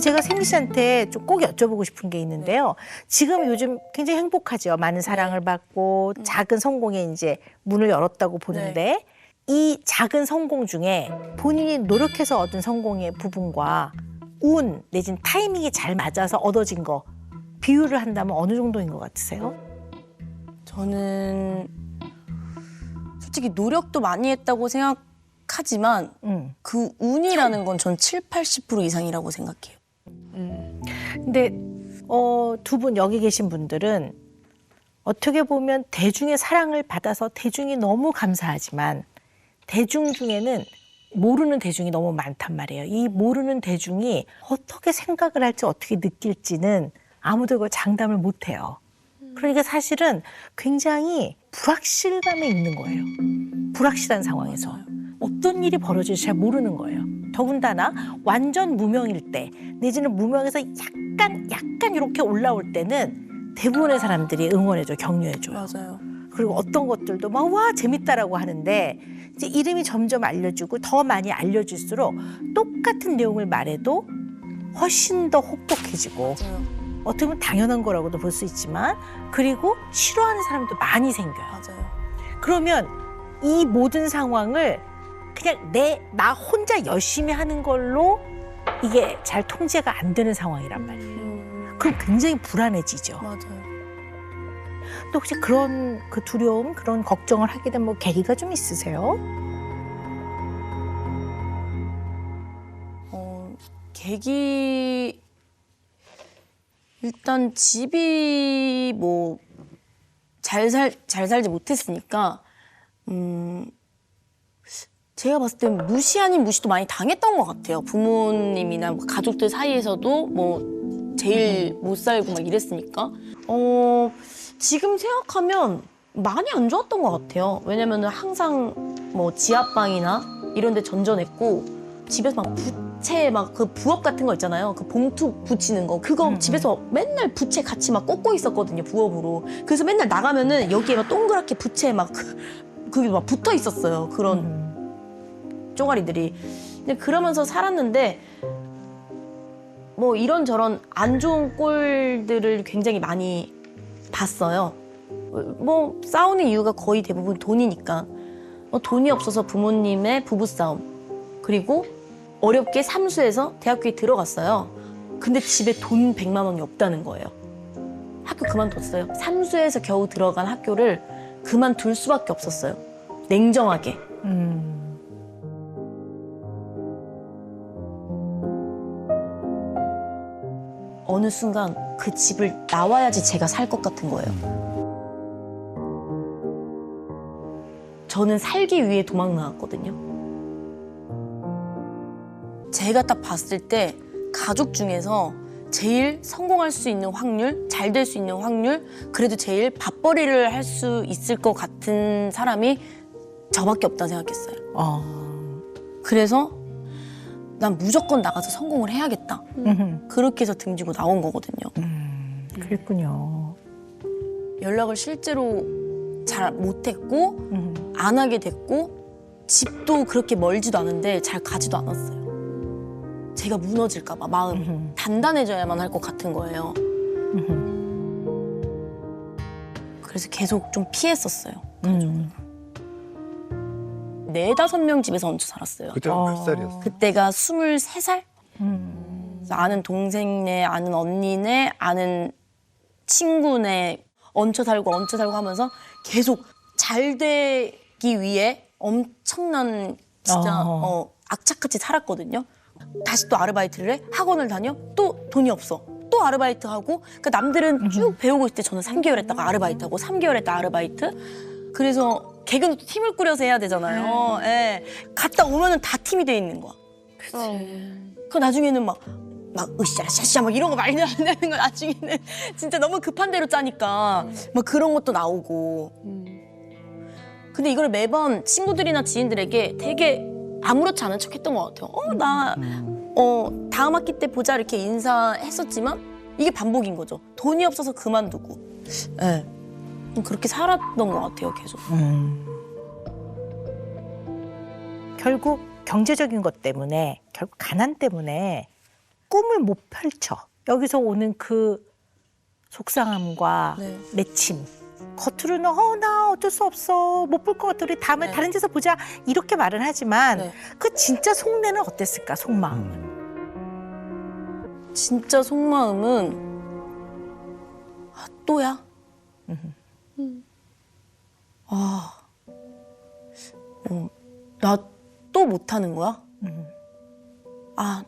제가 세미 씨한테 좀 꼭 여쭤보고 싶은 게 있는데요. 지금 요즘 굉장히 행복하죠. 많은 사랑을 받고 작은 성공에 이제 문을 열었다고 보는데 이 작은 성공 중에 본인이 노력해서 얻은 성공의 부분과 운 내지는 타이밍이 잘 맞아서 얻어진 거 비유를 한다면 어느 정도인 것 같으세요? 저는 솔직히 노력도 많이 했다고 생각하지만 그 운이라는 건 전 7, 80% 이상이라고 생각해요. 근데 두 분 여기 계신 분들은 어떻게 보면 대중의 사랑을 받아서 대중이 너무 감사하지만 대중 중에는 모르는 대중이 너무 많단 말이에요. 이 모르는 대중이 어떻게 생각을 할지 어떻게 느낄지는 아무도 그걸 장담을 못 해요. 그러니까 사실은 굉장히 불확실감에 있는 거예요. 불확실한 상황에서. 어떤 일이 벌어질지 잘 모르는 거예요. 더군다나 완전 무명일 때 내지는 무명에서 약간 이렇게 올라올 때는 대부분의 사람들이 응원해줘, 격려해줘요. 맞아요. 그리고 어떤 것들도 막 와 재밌다라고 하는데 이제 이름이 점점 알려지고 더 많이 알려질수록 똑같은 내용을 말해도 훨씬 더 혹독해지고 맞아요. 어떻게 보면 당연한 거라고도 볼 수 있지만 그리고 싫어하는 사람도 많이 생겨요. 맞아요. 그러면 이 모든 상황을 그냥 나 혼자 열심히 하는 걸로 이게 잘 통제가 안 되는 상황이란 말이에요. 그럼 굉장히 불안해지죠. 맞아요. 또 혹시 그런 그 두려움, 그런 걱정을 하게 된 뭐 계기가 좀 있으세요? 계기 일단 집이 뭐 잘 살지 못했으니까 제가 봤을 때 무시 아닌 무시도 많이 당했던 것 같아요. 부모님이나 뭐 가족들 사이에서도 뭐 제일 못 살고 막 이랬으니까. 지금 생각하면 많이 안 좋았던 것 같아요. 왜냐면은 항상 뭐 지하방이나 이런 데 전전했고 집에서 막 부채 막 그 부업 같은 거 있잖아요. 그 봉투 붙이는 거. 그거 집에서 맨날 부채 같이 막 꽂고 있었거든요. 부업으로. 그래서 맨날 나가면은 여기에 막 동그랗게 부채 막 그게 막 붙어 있었어요. 그런 쪼가리들이. 근데 그러면서 살았는데 뭐 이런저런 안 좋은 꼴들을 굉장히 많이 봤어요. 뭐 싸우는 이유가 거의 대부분 돈이니까. 돈이 없어서 부모님의 부부싸움. 그리고 어렵게 삼수해서 대학교에 들어갔어요. 근데 집에 돈 100만 원이 없다는 거예요. 학교 그만뒀어요. 삼수해서 겨우 들어간 학교를 그만둘 수밖에 없었어요. 냉정하게. 어느 순간 그 집을 나와야지 제가 살 것 같은 거예요. 저는 살기 위해 도망 나왔거든요. 제가 딱 봤을 때 가족 중에서 제일 성공할 수 있는 확률, 잘 될 수 있는 확률, 그래도 제일 밥벌이를 할 수 있을 것 같은 사람이 저밖에 없다 생각했어요. 그래서 난 무조건 나가서 성공을 해야겠다. 그렇게 해서 등지고 나온 거거든요. 그랬군요. 연락을 실제로 잘 못했고 안 하게 됐고 집도 그렇게 멀지도 않은데 잘 가지도 않았어요. 제가 무너질까 봐 마음 단단해져야만 할 것 같은 거예요. 그래서 계속 좀 피했었어요. 네다섯 명 집에서 얹혀 살았어요. 그때가 몇 살이었어요? 그때가 23살? 아는 동생네, 아는 언니네, 아는 친구네 얹혀 살고 하면서 계속 잘 되기 위해 엄청난 진짜 악착같이 살았거든요. 다시 또 아르바이트를 해? 학원을 다녀? 또 돈이 없어. 또 아르바이트 하고. 그러니까 남들은 쭉 배우고 있을 때 저는 3개월 했다가 아르바이트 하고 3개월 했다 아르바이트. 그래서 개그는 또 팀을 꾸려서 해야 되잖아요. 예. 갔다 오면은 다 팀이 돼 있는 거야. 그 나중에는 막 으쌰 막 이런 거 말도 안 되는 거 나중에는 진짜 너무 급한 대로 짜니까 막 그런 것도 나오고. 근데 이걸 매번 친구들이나 지인들에게 되게 아무렇지 않은 척 했던 것 같아요. 다음 학기 때 보자 이렇게 인사했었지만 이게 반복인 거죠. 돈이 없어서 그만두고. 네. 그렇게 살았던 것 같아요, 계속. 결국 경제적인 것 때문에, 결국 가난 때문에 꿈을 못 펼쳐. 여기서 오는 그 속상함과 네. 맺힘. 겉으로는 나 어쩔 수 없어. 못 볼 것 같아. 우리 다음에 네. 다른 데서 보자. 이렇게 말은 하지만 네. 그 진짜 속내는 어땠을까? 속마음은. 진짜 속마음은 또야? 나 또 못하는 거야?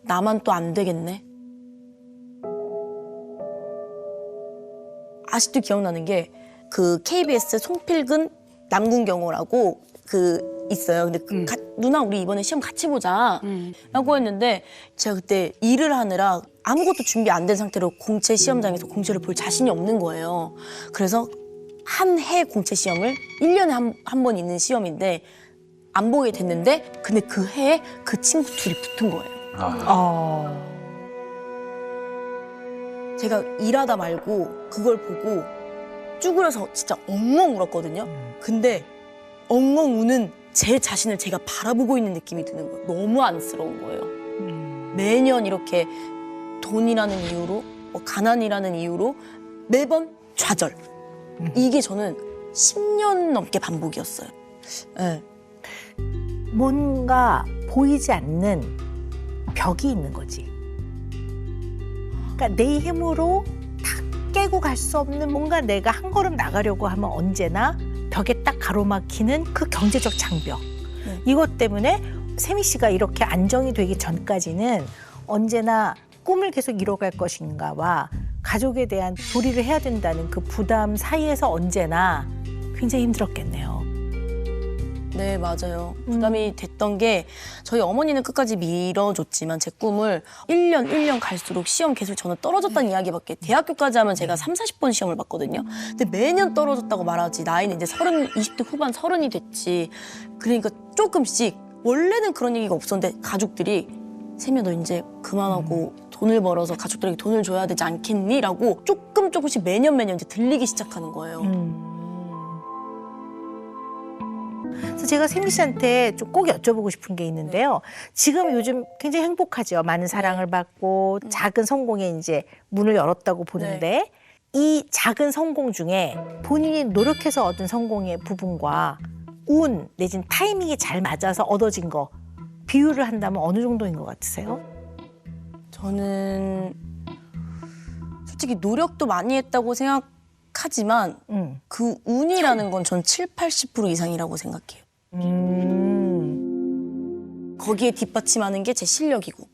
나만 또 안 되겠네. 아직도 기억나는 게 그 KBS 송필근 남궁경호라고 그 있어요. 근데 누나 우리 이번에 시험 같이 보자 라고 했는데 제가 그때 일을 하느라 아무것도 준비 안 된 상태로 공채 시험장에서 공채를 볼 자신이 없는 거예요. 그래서 한 해 공채 시험을 1년에 한 번 있는 시험인데 안 보게 됐는데 근데 그 해에 그 친구 둘이 붙은 거예요. 제가 일하다 말고 그걸 보고 쭈그려서 진짜 엉엉 울었거든요. 근데 엉엉 우는 제 자신을 제가 바라보고 있는 느낌이 드는 거예요. 너무 안쓰러운 거예요. 매년 이렇게 돈이라는 이유로 가난이라는 이유로 매번 좌절. 이게 저는 10년 넘게 반복이었어요. 네. 뭔가 보이지 않는 벽이 있는 거지. 그러니까 내 힘으로 다 깨고 갈 수 없는 뭔가 내가 한 걸음 나가려고 하면 언제나 벽에 딱 가로막히는 그 경제적 장벽. 네. 이것 때문에 세미 씨가 이렇게 안정이 되기 전까지는 언제나 꿈을 계속 이뤄갈 것인가와 가족에 대한 도리를 해야 된다는 그 부담 사이에서 언제나 굉장히 힘들었겠네요. 네, 맞아요. 부담이 됐던 게 저희 어머니는 끝까지 밀어줬지만 제 꿈을 1년 갈수록 시험 계속 저는 떨어졌다는 이야기밖에 대학교까지 하면 제가 30-40번 시험을 봤거든요. 근데 매년 떨어졌다고 말하지 나이는 이제 20대 후반 30이 됐지. 그러니까 조금씩 원래는 그런 얘기가 없었는데 가족들이 세미야 너 이제 그만하고 돈을 벌어서 가족들에게 돈을 줘야 되지 않겠니? 라고 조금씩 매년 이제 들리기 시작하는 거예요. 그래서 제가 세미 씨한테 좀 꼭 여쭤보고 싶은 게 있는데요. 지금 요즘 굉장히 행복하죠. 많은 사랑을 받고 작은 성공에 이제 문을 열었다고 보는데 이 작은 성공 중에 본인이 노력해서 얻은 성공의 부분과 운 내지는 타이밍이 잘 맞아서 얻어진 거 비유를 한다면 어느 정도인 것 같으세요? 저는 솔직히 노력도 많이 했다고 생각하지만 그 운이라는 건 전 70-80% 이상이라고 생각해요. 거기에 뒷받침하는 게 제 실력이고.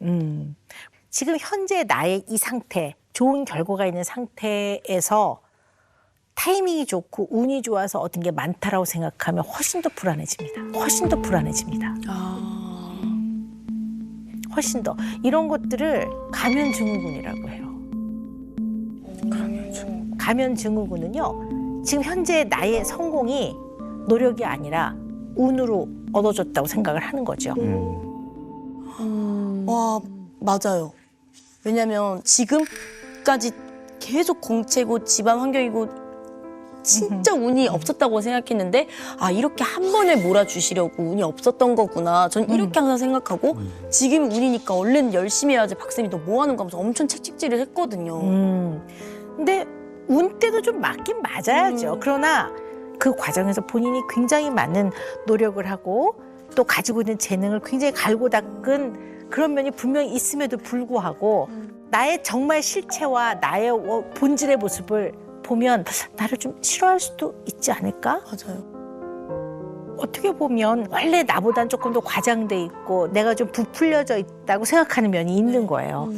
지금 현재 나의 이 상태, 좋은 결과가 있는 상태에서 타이밍이 좋고 운이 좋아서 얻은 게 많다라고 생각하면 훨씬 더 불안해집니다. 훨씬 더 불안해집니다. 훨씬 더. 이런 것들을 가면증후군이라고 해요. 가면증후군은요. 지금 현재 나의 성공이 노력이 아니라 운으로 얻어졌다고 생각을 하는 거죠. 와, 맞아요. 왜냐면 지금까지 계속 공채고 집안 환경이고 진짜 운이 없었다고 생각했는데 이렇게 한 번에 몰아주시려고 운이 없었던 거구나. 전 이렇게 항상 생각하고 지금 운이니까 얼른 열심히 해야지 박쌤이 너 뭐 하는 거 하면서 엄청 채찍질을 했거든요. 근데 운 때도 좀 맞긴 맞아야죠. 그러나 그 과정에서 본인이 굉장히 많은 노력을 하고 또 가지고 있는 재능을 굉장히 갈고 닦은 그런 면이 분명히 있음에도 불구하고 나의 정말 실체와 나의 본질의 모습을 보면 나를 좀 싫어할 수도 있지 않을까? 맞아요. 어떻게 보면 원래 나보단 조금 더 과장돼 있고 내가 좀 부풀려져 있다고 생각하는 면이 있는 거예요.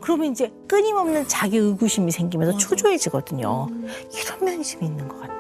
그러면 이제 끊임없는 자기 의구심이 생기면서 초조해지거든요. 이런 면이 좀 있는 것 같아요.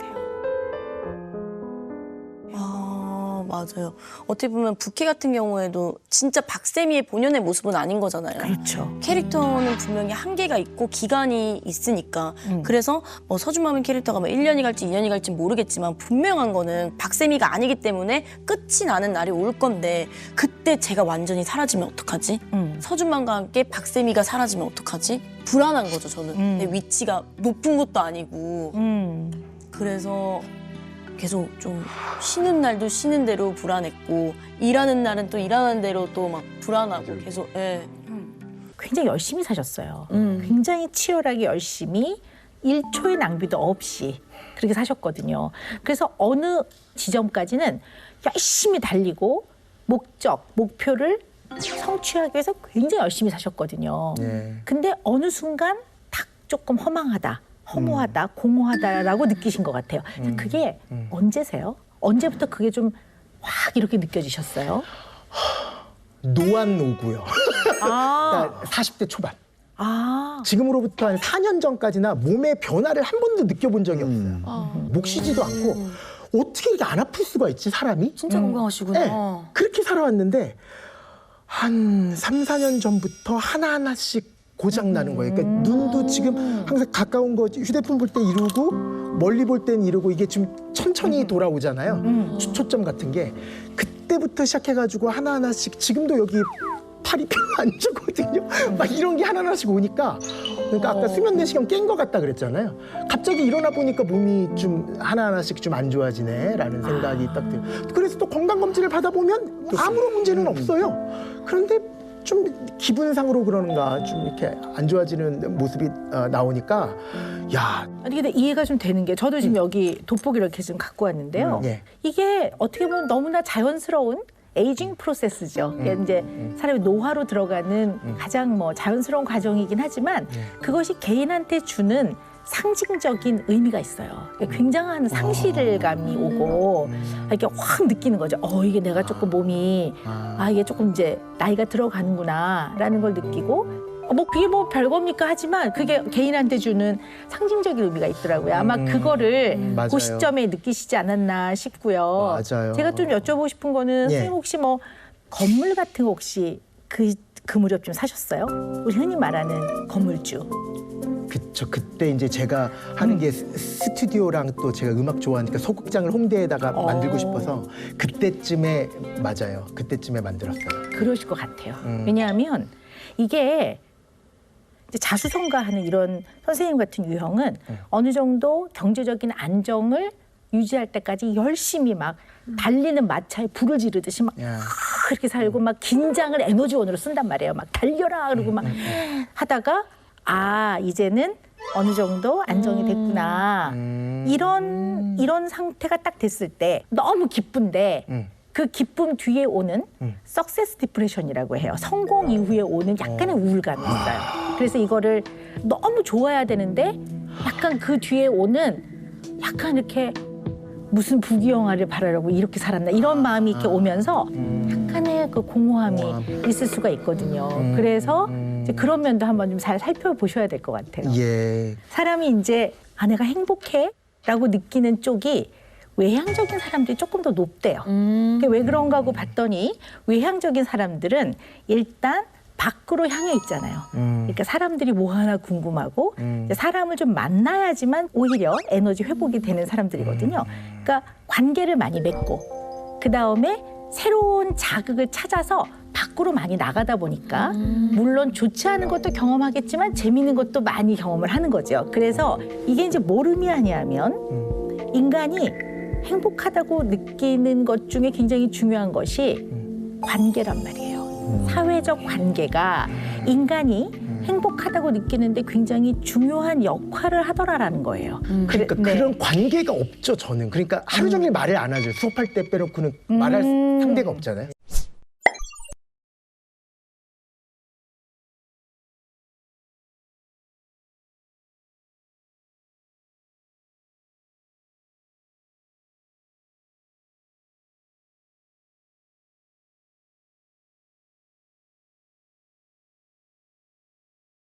맞아요. 어떻게 보면 부캐 같은 경우에도 진짜 박세미의 본연의 모습은 아닌 거잖아요. 그렇죠. 캐릭터는 분명히 한계가 있고 기간이 있으니까. 그래서 뭐 서준마민 캐릭터가 뭐 1년이 갈지 2년이 갈지 모르겠지만 분명한 거는 박세미가 아니기 때문에 끝이 나는 날이 올 건데 그때 제가 완전히 사라지면 어떡하지? 서준맘과 함께 박세미가 사라지면 어떡하지? 불안한 거죠, 저는. 내 위치가 높은 것도 아니고. 그래서 계속 좀 쉬는 날도 쉬는 대로 불안했고 일하는 날은 또 일하는 대로 또 막 불안하고 계속 예. 굉장히 열심히 사셨어요. 굉장히 치열하게 열심히 1초의 낭비도 없이 그렇게 사셨거든요. 그래서 어느 지점까지는 열심히 달리고 목표를 성취하기 위해서 굉장히 열심히 사셨거든요. 네. 근데 어느 순간 딱 조금 허망하다, 허무하다, 공허하다라고 느끼신 것 같아요. 그게 언제세요? 언제부터 그게 좀 확 이렇게 느껴지셨어요? 노안 오고요. 아, 그러니까 40대 초반. 아, 지금으로부터 한 4년 전까지나 몸의 변화를 한 번도 느껴본 적이 없어요. 목 쉬지도 않고 어떻게 이렇게 안 아플 수가 있지 사람이? 진짜 건강하시구나. 네, 그렇게 살아왔는데 한 3, 4년 전부터 하나하나씩 고장 나는 거예요. 그러니까 눈도 지금 항상 가까운 거 휴대폰 볼 때 이러고 멀리 볼 땐 이러고 이게 좀 천천히 돌아오잖아요. 초점 같은 게 그때부터 시작해가지고 하나하나씩 지금도 여기 팔이 별로 안 좋거든요. 막 이런 게 하나하나씩 오니까 그러니까 아까 수면 내시경 깬 것 같다 그랬잖아요. 갑자기 일어나 보니까 몸이 좀 하나하나씩 좀 안 좋아지네라는 생각이 딱 들어요. 그래서 또 건강검진을 받아보면 아무런 문제는 없어요. 그런데 좀 기분상으로 그러는가 좀 이렇게 안 좋아지는 모습이 나오니까 야, 아니 근데 이해가 좀 되는 게 저도 지금 여기 돋보기를 이렇게 좀 갖고 왔는데요. 예. 이게 어떻게 보면 너무나 자연스러운 에이징 프로세스죠. 이게 이제 사람이 노화로 들어가는 가장 뭐 자연스러운 과정이긴 하지만 그것이 개인한테 주는 상징적인 의미가 있어요. 굉장한 상실감이 오고 이렇게 확 느끼는 거죠. 이게 내가 조금 몸이 이게 조금 이제 나이가 들어가는구나라는 걸 느끼고 뭐 그게 뭐 별겁니까 하지만 그게 개인한테 주는 상징적인 의미가 있더라고요. 아마 그거를 맞아요. 그 시점에 느끼시지 않았나 싶고요. 맞아요. 제가 좀 여쭤보고 싶은 거는 예. 선생님 혹시 뭐 건물 같은 거 혹시 그 무렵 좀 사셨어요? 우리 흔히 말하는 건물주. 그쵸. 그때 이제 제가 하는 게 스튜디오랑 또 제가 음악 좋아하니까 소극장을 홍대에다가 만들고 싶어서 그때쯤에 맞아요. 그때쯤에 만들었어요. 그러실 것 같아요. 왜냐하면 이게 이제 자수성가하는 이런 선생님 같은 유형은 어느 정도 경제적인 안정을 유지할 때까지 열심히 막 달리는 마차에 불을 지르듯이 막 야. 그렇게 살고 막 긴장을 에너지원으로 쓴단 말이에요. 막 달려라 그러고 막 하다가 이제는 어느 정도 안정이 됐구나. 이런 상태가 딱 됐을 때 너무 기쁜데 그 기쁨 뒤에 오는 석세스 디프레션이라고 해요. 성공 이후에 오는 약간의 우울감이 있어요. 그래서 이거를 너무 좋아야 되는데 약간 그 뒤에 오는 약간 이렇게 무슨 부귀영화를 바라려고 이렇게 살았나 이런 마음이 이렇게 오면서 약간의 그 공허함이 있을 수가 있거든요. 그래서 이제 그런 면도 한번 좀 잘 살펴보셔야 될 것 같아요. 예. 사람이 이제 내가 행복해라고 느끼는 쪽이 외향적인 사람들이 조금 더 높대요. 그게 왜 그런가 하고 봤더니 외향적인 사람들은 일단 밖으로 향해 있잖아요. 그러니까 사람들이 뭐 하나 궁금하고 이제 사람을 좀 만나야지만 오히려 에너지 회복이 되는 사람들이거든요. 그러니까 관계를 많이 맺고 그다음에 새로운 자극을 찾아서 밖으로 많이 나가다 보니까 물론 좋지 않은 것도 경험하겠지만 재미있는 것도 많이 경험을 하는 거죠. 그래서 이게 이제 뭘 의미하냐면 인간이 행복하다고 느끼는 것 중에 굉장히 중요한 것이 관계란 말이에요. 사회적 관계가 인간이 행복하다고 느끼는데 굉장히 중요한 역할을 하더라라는 거예요. 그러니까 네. 그런 관계가 없죠, 저는. 그러니까 하루 종일 말을 안 하죠. 수업할 때 빼놓고는 말할 상대가 없잖아요.